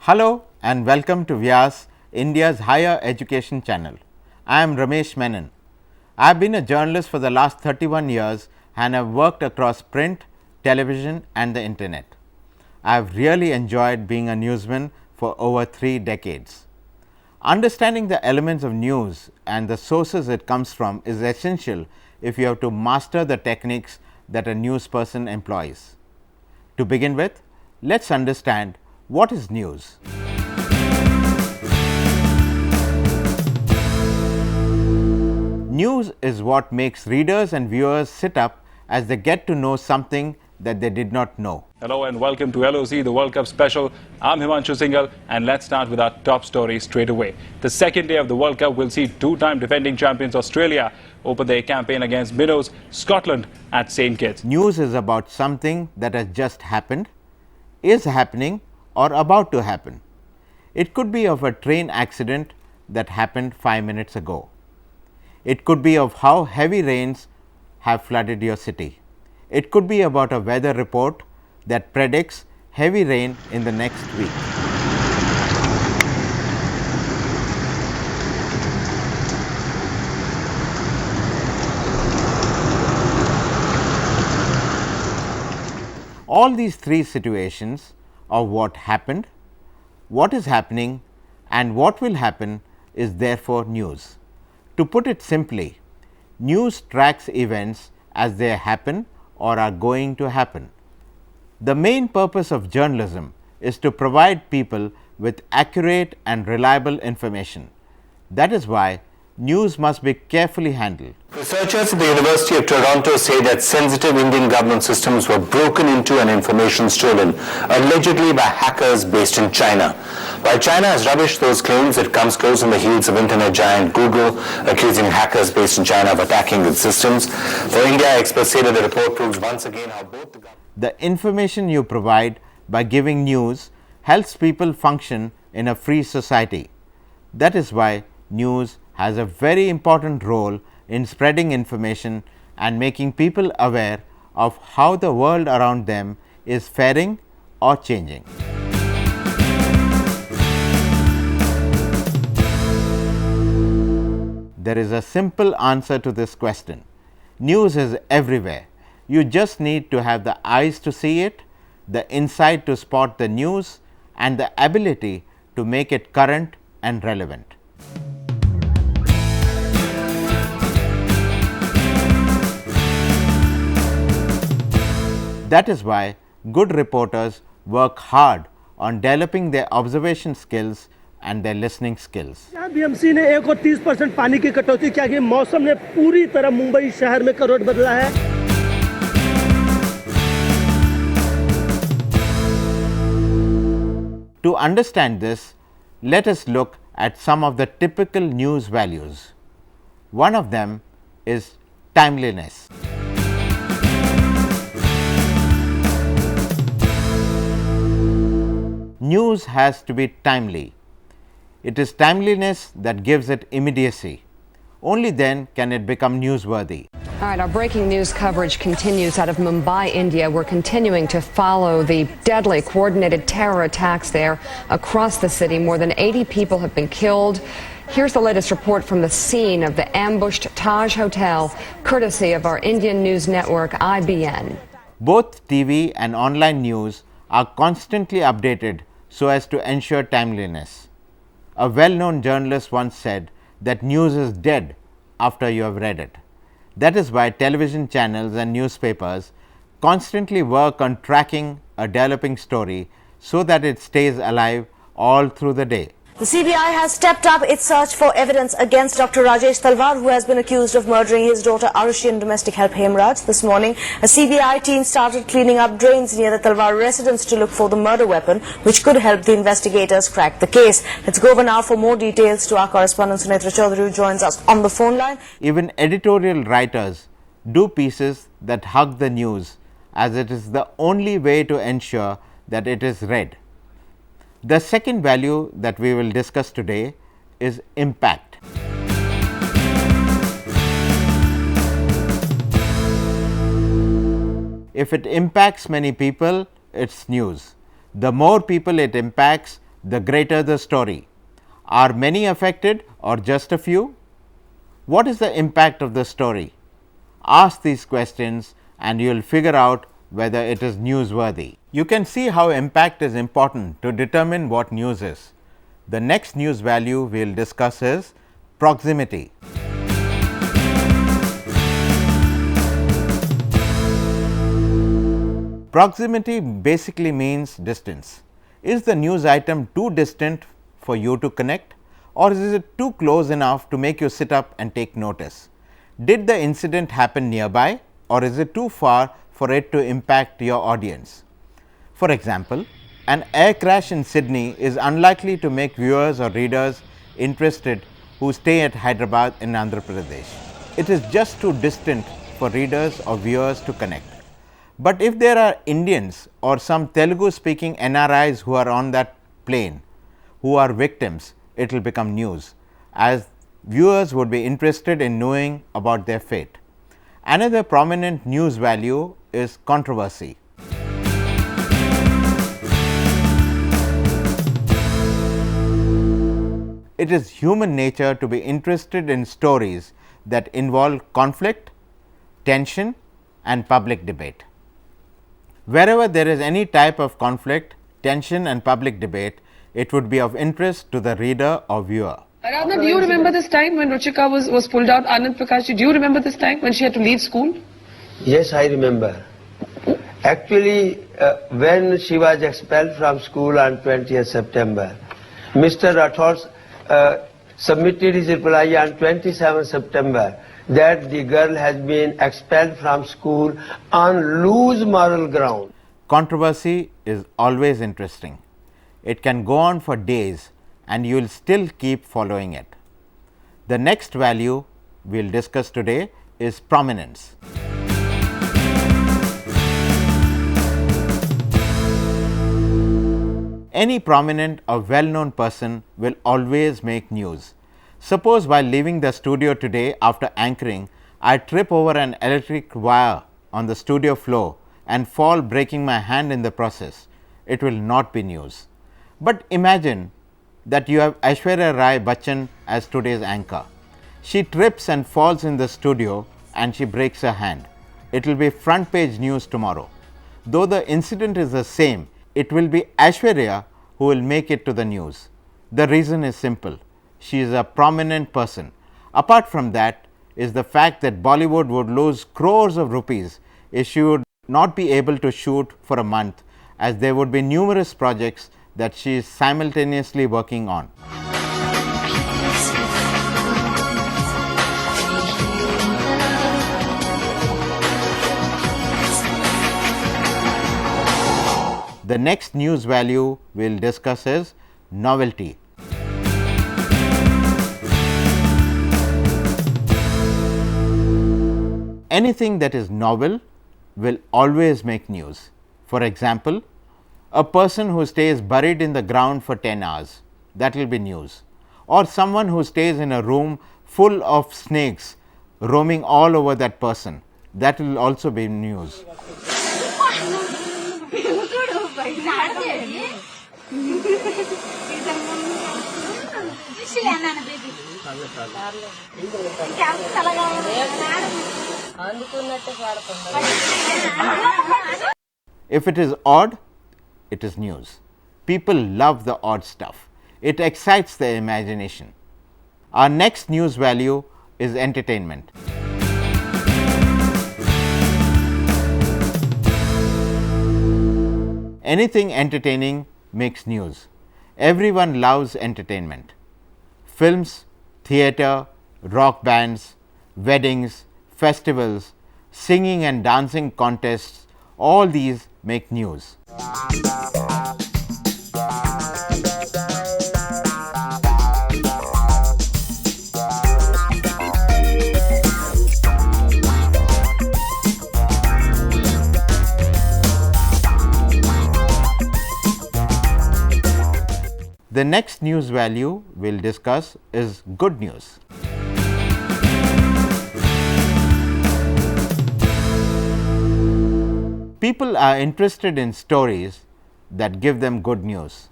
Hello and welcome to Vyas, India's higher education channel. I am Ramesh Menon. I have been a journalist for the last 31 years and have worked across print, television and the internet. I have really enjoyed being a newsman for over 3 decades. Understanding the elements of news and the sources it comes from is essential if you have to master the techniques that a news person employs. To begin with, let us understand what is news. News is what makes readers and viewers sit up as they get to know something that they did not know. Hello and welcome to LOC, the World Cup special. I'm Himanshu Singhal and let's start with our top story straight away. The second day of the World Cup will see two-time defending champions Australia open their campaign against minnows Scotland at St. Kitts. News is about something that has just happened, is happening or about to happen. It could be of a train accident that happened 5 minutes ago. It could be of how heavy rains have flooded your city. It could be about a weather report that predicts heavy rain in the next week. All these three situations of what happened, what is happening and what will happen is therefore news. To put it simply, news tracks events as they happen or are going to happen. The main purpose of journalism is to provide people with accurate and reliable information. That is why news must be carefully handled. Researchers at the University of Toronto say that sensitive Indian government systems were broken into and information stolen, allegedly by hackers based in China. While China has rubbished those claims, it comes close on the heels of internet giant Google accusing hackers based in China of attacking its systems. For India, experts say that the report proves once again how both the information you provide by giving news helps people function in a free society. That is why news has a very important role in spreading information and making people aware of how the world around them is faring or changing. There is a simple answer to this question. News is everywhere. You just need to have the eyes to see it, the insight to spot the news and the ability to make it current and relevant. That is why good reporters work hard on developing their observation skills and their listening skills. BMC ने 1 और 30% पानी की कटौती किया कि मौसम ने पूरी तरह मुंबई शहर में करवट बदला है. To understand this, let us look at some of the typical news values. One of them is timeliness. News has to be timely. It is timeliness that gives it immediacy. Only then can it become newsworthy. All right, our breaking news coverage continues out of Mumbai, India. We're continuing to follow the deadly coordinated terror attacks there across the city. More than 80 people have been killed. Here's the latest report from the scene of the ambushed Taj Hotel, courtesy of our Indian news network, IBN. Both TV and online news are constantly updated so as to ensure timeliness. A well-known journalist once said that news is dead after you have read it. That is why television channels and newspapers constantly work on tracking a developing story so that it stays alive all through the day. The CBI has stepped up its search for evidence against Dr. Rajesh Talwar, who has been accused of murdering his daughter Arushi in domestic help hemorrhage. This morning, a CBI team started cleaning up drains near the Talwar residence to look for the murder weapon, which could help the investigators crack the case. Let's go over now for more details to our correspondent Sunetra Chaudhary, who joins us on the phone line. Even editorial writers do pieces that hug the news, as it is the only way to ensure that it is read. The second value that we will discuss today is impact. If it impacts many people, it's news. The more people it impacts, the greater the story. Are many affected or just a few? What is the impact of the story? Ask these questions and you will figure out whether it is newsworthy. You can see how impact is important to determine what news is. The next news value we will discuss is proximity. Proximity basically means distance. Is the news item too distant for you to connect, or is it too close enough to make you sit up and take notice? Did the incident happen nearby, or is it too far for it to impact your audience? For example, an air crash in Sydney is unlikely to make viewers or readers interested who stay at Hyderabad in Andhra Pradesh. It is just too distant for readers or viewers to connect. But if there are Indians or some Telugu speaking NRIs who are on that plane who are victims, it will become news, as viewers would be interested in knowing about their fate. Another prominent news value is controversy. It is human nature to be interested in stories that involve conflict, tension and public debate. Wherever there is any type of conflict, tension and public debate, it would be of interest to the reader or viewer. Aradhana, do you remember this time when Ruchika was pulled out? Anand Prakash, do you remember this time when she had to leave school? Yes, I remember. Actually, when she was expelled from school on 20th September, Mr. Rathod submitted his reply on 27th September that the girl has been expelled from school on loose moral ground. Controversy is always interesting. It can go on for days and you will still keep following it. The next value we will discuss today is prominence. Any prominent or well-known person will always make news. Suppose while leaving the studio today after anchoring, I trip over an electric wire on the studio floor and fall, breaking my hand in the process. It will not be news. But imagine that you have Aishwarya Rai Bachchan as today's anchor. She trips and falls in the studio and she breaks her hand. It will be front page news tomorrow. Though the incident is the same, it will be Aishwarya who will make it to the news. The reason is simple. She is a prominent person. Apart from that is the fact that Bollywood would lose crores of rupees if she would not be able to shoot for a month, as there would be numerous projects that she is simultaneously working on. The next news value we will discuss is novelty. Anything that is novel will always make news. For example, a person who stays buried in the ground for 10 hours, that will be news. Or someone who stays in a room full of snakes roaming all over that person, that will also be news. If it is odd, it is news. People love the odd stuff. It excites their imagination. Our next news value is entertainment. Anything entertaining makes news. Everyone loves entertainment. Films, theatre, rock bands, weddings, festivals, singing and dancing contests, all these make news. The next news value we will discuss is good news. People are interested in stories that give them good news.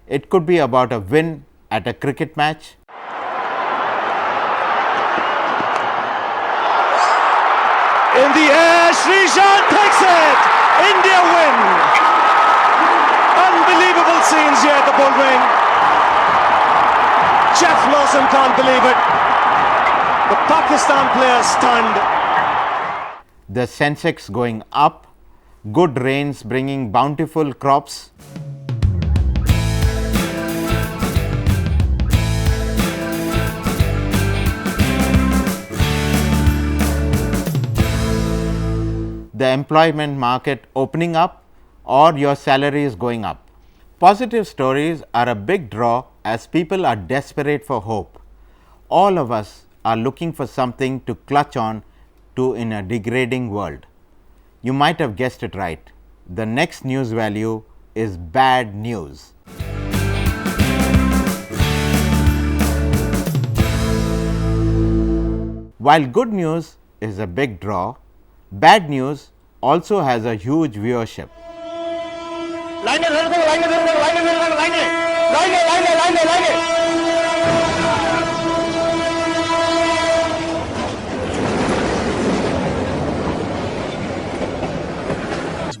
It could be about a win at a cricket match. In the air, Srishan takes it! India win! Unbelievable scenes here at the Bullring. Jeff Lawson can't believe it. The Pakistan player stunned. The Sensex going up, good rains bringing bountiful crops. The employment market opening up, or your salary is going up. Positive stories are a big draw as people are desperate for hope. All of us are looking for something to clutch on to in a degrading world. You might have guessed it right. The next news value is bad news. While good news is a big draw, bad news also has a huge viewership.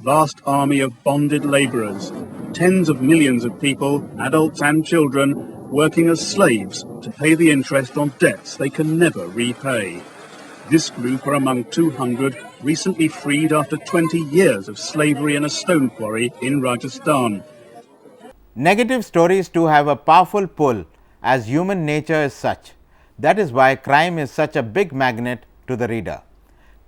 Vast army of bonded labourers, tens of millions of people, adults and children, working as slaves to pay the interest on debts they can never repay. This group are among 200 recently freed after 20 years of slavery in a stone quarry in Rajasthan. Negative stories too have a powerful pull, as human nature is such. That is why crime is such a big magnet to the reader.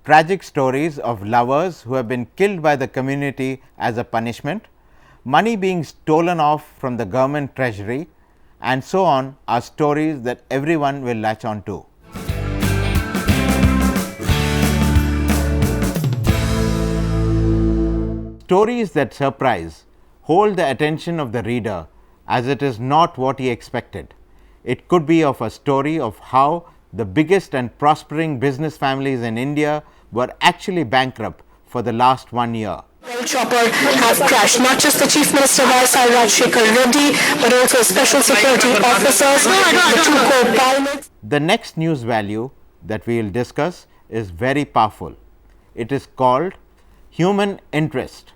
Tragic stories of lovers who have been killed by the community as a punishment, money being stolen off from the government treasury, and so on are stories that everyone will latch on to. Stories that surprise hold the attention of the reader as it is not what he expected. It could be of a story of how the biggest and prospering business families in India were actually bankrupt for the last 1 year. Chopper have crashed. Not just the Chief Minister Y.S.R. Rajshekhar Reddy, but also special security officers, the two co-pilots. The next news value that we will discuss is very powerful. It is called human interest.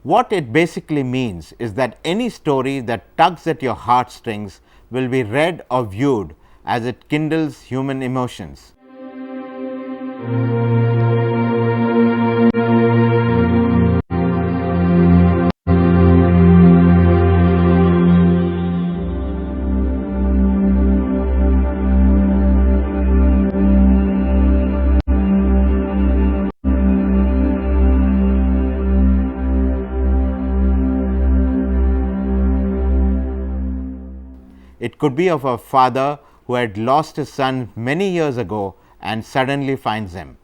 What it basically means is that any story that tugs at your heartstrings will be read or viewed as it kindles human emotions. It could be of a father who had lost his son many years ago and suddenly finds him.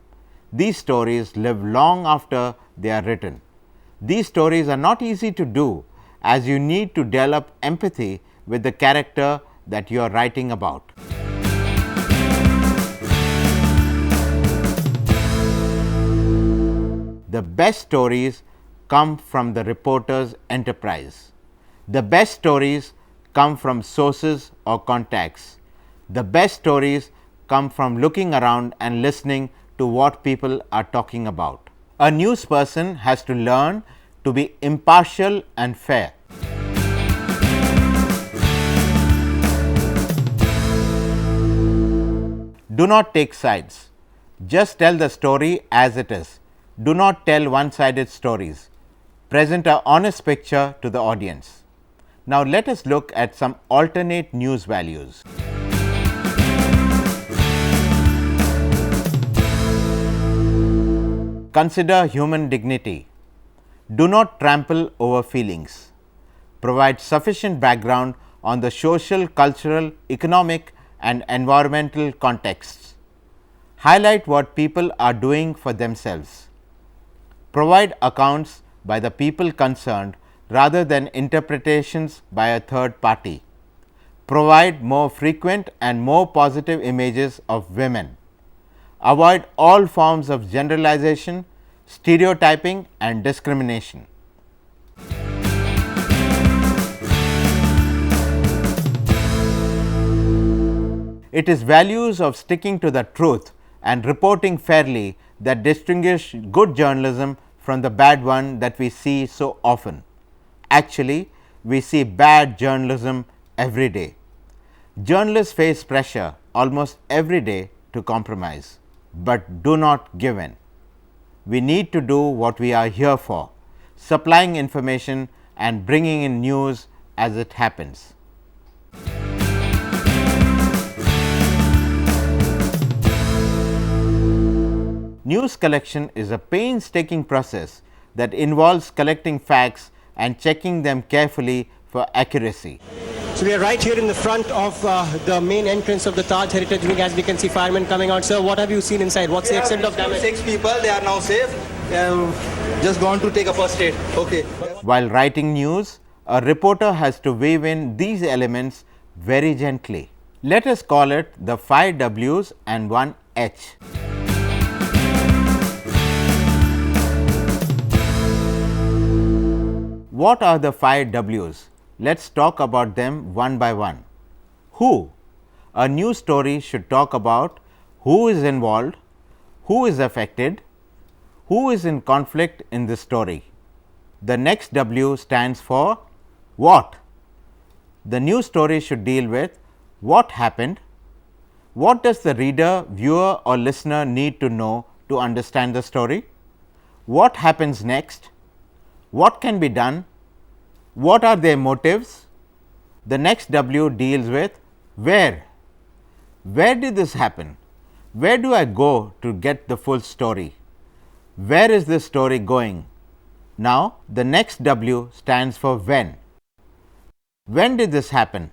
These stories live long after they are written. These stories are not easy to do, as you need to develop empathy with the character that you are writing about. The best stories come from the reporter's enterprise. The best stories come from sources or contacts. The best stories come from looking around and listening to what people are talking about. A news person has to learn to be impartial and fair. Do not take sides. Just tell the story as it is. Do not tell one-sided stories. Present an honest picture to the audience. Now, let us look at some alternate news values. Consider human dignity. Do not trample over feelings. Provide sufficient background on the social, cultural, economic and environmental contexts. Highlight what people are doing for themselves. Provide accounts by the people concerned rather than interpretations by a third party. Provide more frequent and more positive images of women. Avoid all forms of generalization, stereotyping and discrimination. It is values of sticking to the truth and reporting fairly that distinguish good journalism from the bad one that we see so often. Actually, we see bad journalism every day. Journalists face pressure almost every day to compromise, but do not give in. We need to do what we are here for, supplying information and bringing in news as it happens. News collection is a painstaking process that involves collecting facts and checking them carefully for accuracy. So we are right here in the front of the main entrance of the Taj Heritage Wing. As we can see firemen coming out. Sir, what have you seen inside? What's the extent of damage? 6 people, they are now safe. Just gone to take a first aid. Okay. While writing news, a reporter has to weave in these elements very gently. Let us call it the 5 W's and 1 H. What are the 5 W's? Let's talk about them one by one. Who? A news story should talk about who is involved, who is affected, who is in conflict in the story. The next W stands for what. The news story should deal with what happened, what does the reader, viewer or listener need to know to understand the story, what happens next, what can be done, what are their motives. The next W deals with where. Where did this happen? Where do I go to get the full story? Where is this story going? Now, the next W stands for when. When did this happen?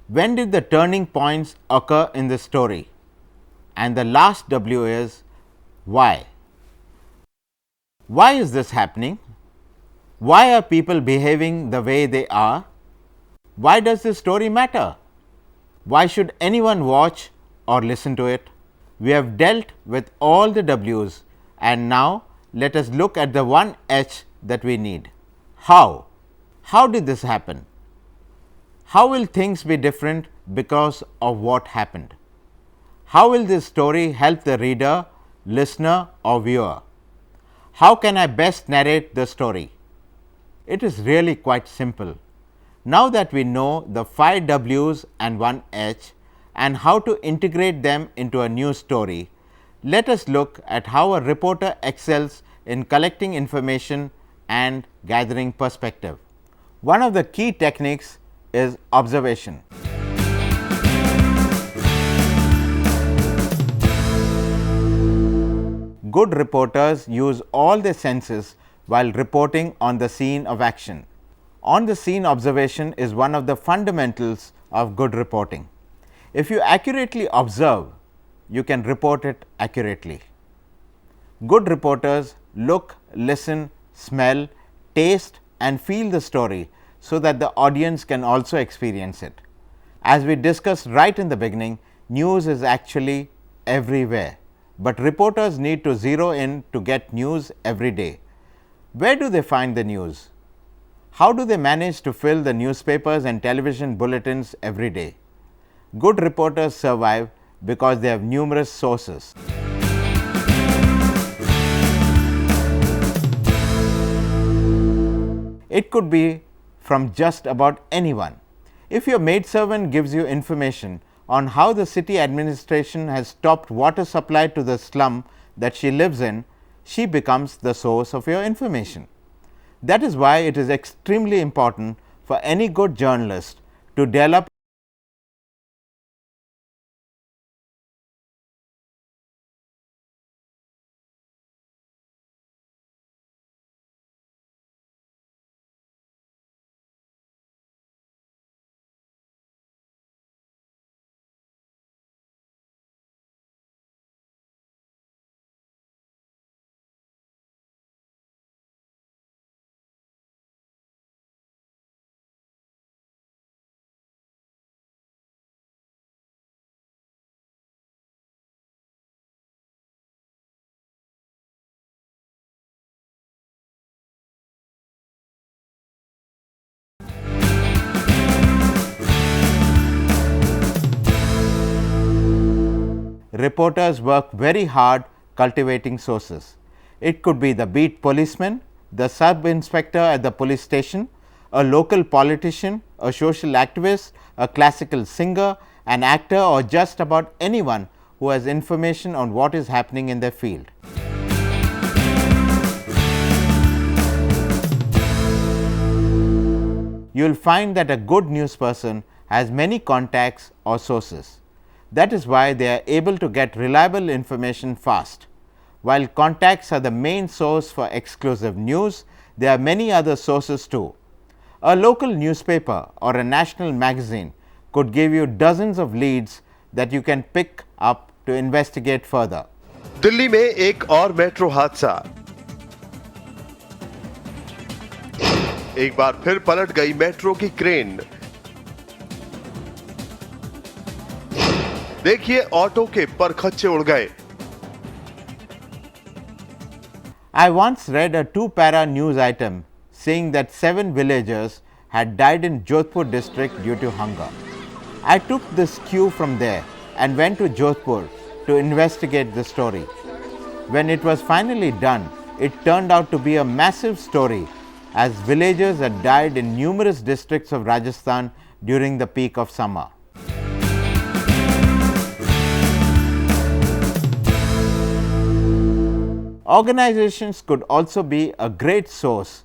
When did the turning points occur in the story? And the last W is why. Why is this happening? Why are people behaving the way they are? Why does this story matter? Why should anyone watch or listen to it? We have dealt with all the W's, and now let us look at the 1 H that we need. How? How did this happen? How will things be different because of what happened? How will this story help the reader, listener or viewer? How can I best narrate the story? It is really quite simple. Now that we know the 5 W's and 1 H and how to integrate them into a news story, let us look at how a reporter excels in collecting information and gathering perspective. One of the key techniques is observation. Good reporters use all their senses while reporting on the scene of action. On the scene observation is one of the fundamentals of good reporting. If you accurately observe, you can report it accurately. Good reporters look, listen, smell, taste and feel the story so that the audience can also experience it. As we discussed right in the beginning, news is actually everywhere, but reporters need to zero in to get news every day. Where do they find the news? How do they manage to fill the newspapers and television bulletins every day? Good reporters survive because they have numerous sources. It could be from just about anyone. If your maidservant gives you information on how the city administration has stopped water supply to the slum that she lives in, she becomes the source of your information. That is why it is extremely important for any good journalist to develop reporters work very hard cultivating sources. It could be the beat policeman, the sub-inspector at the police station, a local politician, a social activist, a classical singer, an actor, or just about anyone who has information on what is happening in their field. You will find that a good news person has many contacts or sources. That is why they are able to get reliable information fast. While contacts are the main source for exclusive news, there are many other sources too. A local newspaper or a national magazine could give you dozens of leads that you can pick up to investigate further. Delhi में एक और metro हादसा, एक बार फिर पलट गई metro की crane. देखिए ऑटो के परखच्चे उड़ गए। I once read a 2-para news item saying that 7 villagers had died in Jodhpur district due to hunger. I took this cue from there and went to Jodhpur to investigate the story. When it was finally done, it turned out to be a massive story, as villagers had died in numerous districts of Rajasthan during the peak of summer. Organizations could also be a great source,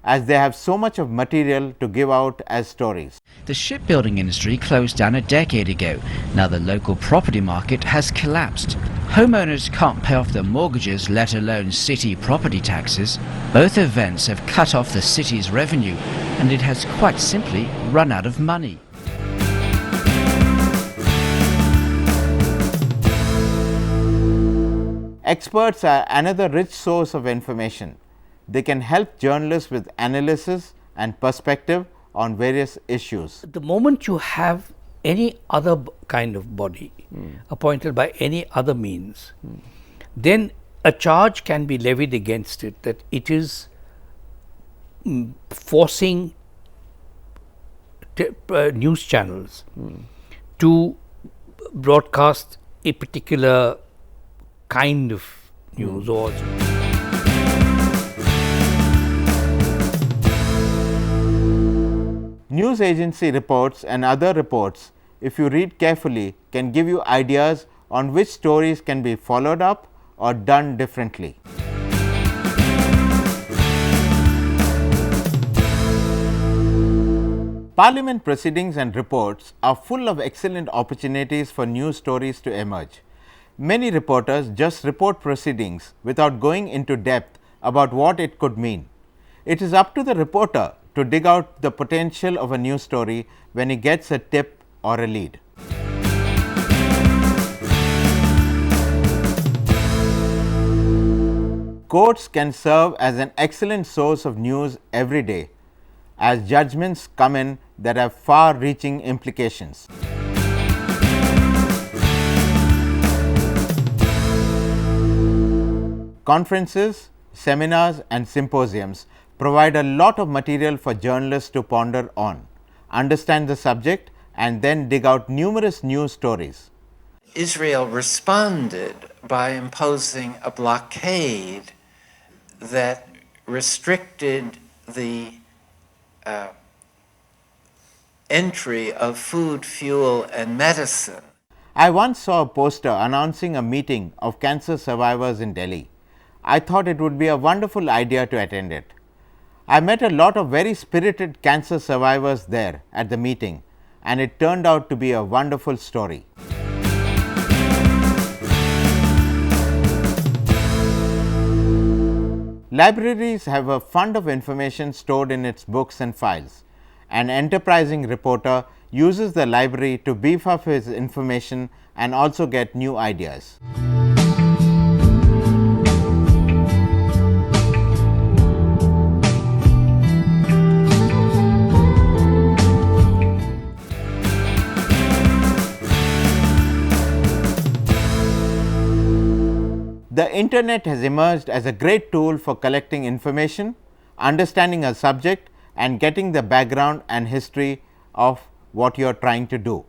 as they have so much of material to give out as stories. The shipbuilding industry closed down a decade ago. Now the local property market has collapsed. Homeowners can't pay off their mortgages, let alone city property taxes. Both events have cut off the city's revenue, and it has quite simply run out of money. Experts are another rich source of information. They can help journalists with analysis and perspective on various issues. The moment you have any other kind of body appointed by any other means, then a charge can be levied against it that it is forcing news channels to broadcast a particular kind of news or news agency reports and other reports, if you read carefully, can give you ideas on which stories can be followed up or done differently. Parliament proceedings and reports are full of excellent opportunities for news stories to emerge. Many reporters just report proceedings without going into depth about what it could mean. It is up to the reporter to dig out the potential of a news story when he gets a tip or a lead. Courts can serve as an excellent source of news every day, as judgments come in that have far-reaching implications. Conferences, seminars and symposiums provide a lot of material for journalists to ponder on, understand the subject and then dig out numerous news stories. Israel responded by imposing a blockade that restricted the entry of food, fuel and medicine. I once saw a poster announcing a meeting of cancer survivors in Delhi. I thought it would be a wonderful idea to attend it. I met a lot of very spirited cancer survivors there at the meeting, and it turned out to be a wonderful story. Libraries have a fund of information stored in its books and files. An enterprising reporter uses the library to beef up his information and also get new ideas. The internet has emerged as a great tool for collecting information, understanding a subject and getting the background and history of what you are trying to do.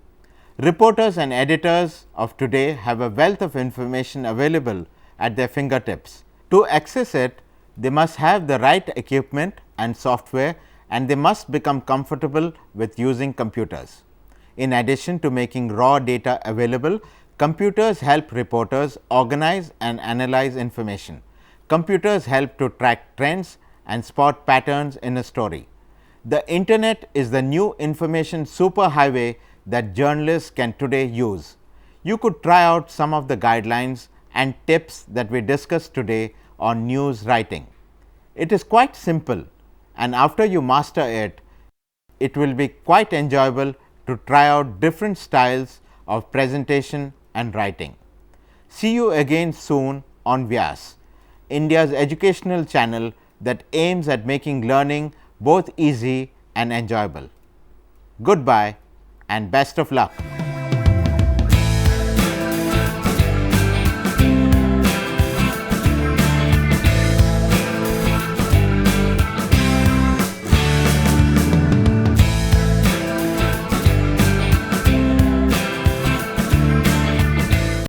Reporters and editors of today have a wealth of information available at their fingertips. To access it, they must have the right equipment and software, and they must become comfortable with using computers. In addition to making raw data available, computers help reporters organize and analyze information. Computers help to track trends and spot patterns in a story. The internet is the new information superhighway that journalists can today use. You could try out some of the guidelines and tips that we discussed today on news writing. It is quite simple, and after you master it, it will be quite enjoyable to try out different styles of presentation and writing. See you again soon on Vyas, India's educational channel that aims at making learning both easy and enjoyable. Goodbye and best of luck.